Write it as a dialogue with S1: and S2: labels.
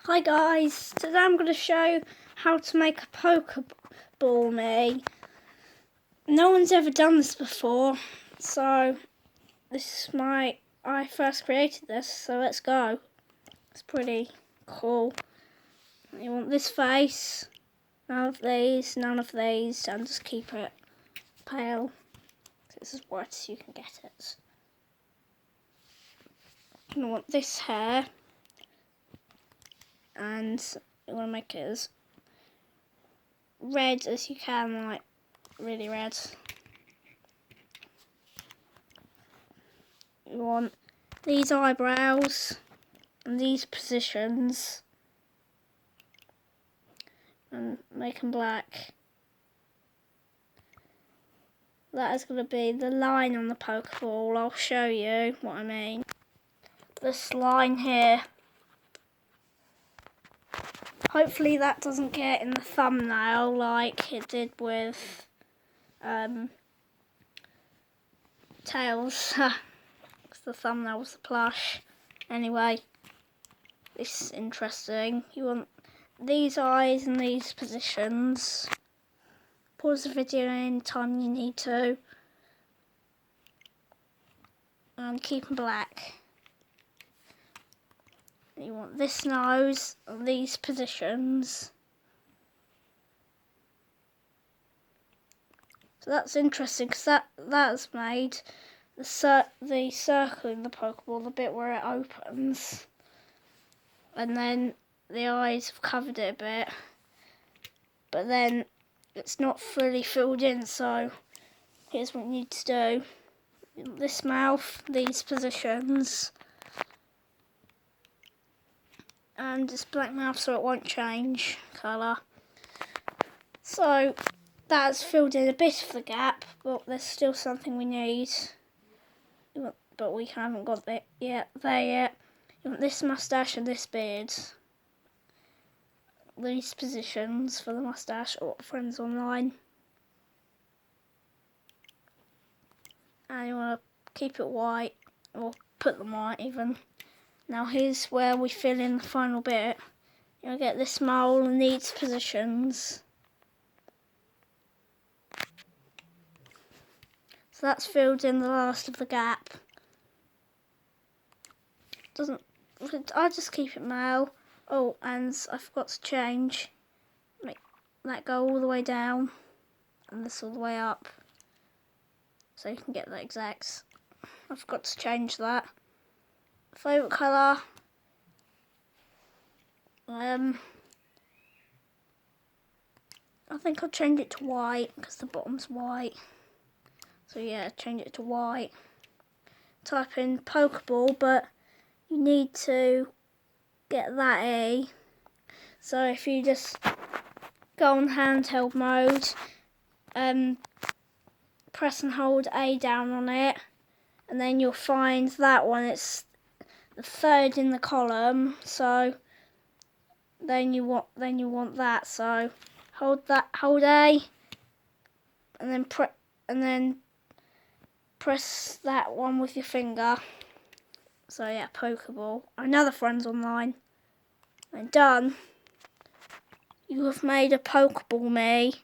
S1: Hi guys, today I'm going to show how to make a Pokéball me. No one's ever done this before, so I first created this, so let's go. It's pretty cool. You want this face, none of these, and just keep it pale. This is what you can get it. You want this hair, and you want to make it as red as you can, like really red. You want these eyebrows and these positions and make them black. That is going to be the line on the Pokeball. I'll show you what I mean. This line here. Hopefully that doesn't get in the thumbnail like it did with Tails. Because the thumbnail was the plush. Anyway, this is interesting. You want these eyes in these positions. Pause the video any time you need to. And keep them black. You want this nose and these positions. So that's interesting because that's made the circle in the Pokeball, the bit where it opens. And then the eyes have covered it a bit. But then it's not fully filled in, so here's what you need to do. This mouth, these positions. And this black mouth so it won't change colour. So that's filled in a bit of the gap, but there's still something we need. But we haven't got there yet. You want this moustache and this beard. These positions for the moustache or friends online. And you want to keep it white, or put them white even. Now here's where we fill in the final bit. You'll get this mole and these positions. So that's filled in the last of the gap. I just keep it male. Oh, and I forgot to change. Make that go all the way down and this all the way up. So you can get the exacts. I forgot to change that. Favourite colour. I think I'll change it to white because the bottom's white. So yeah, change it to white. Type in Pokeball, but you need to get that E. So if you just go on handheld mode, press and hold A down on it, and then you'll find that one. It's the third in the column. So then you want that. So hold A, and then press that one with your finger. So yeah, Pokeball. Another friend's online. And done. You have made a Pokeball me.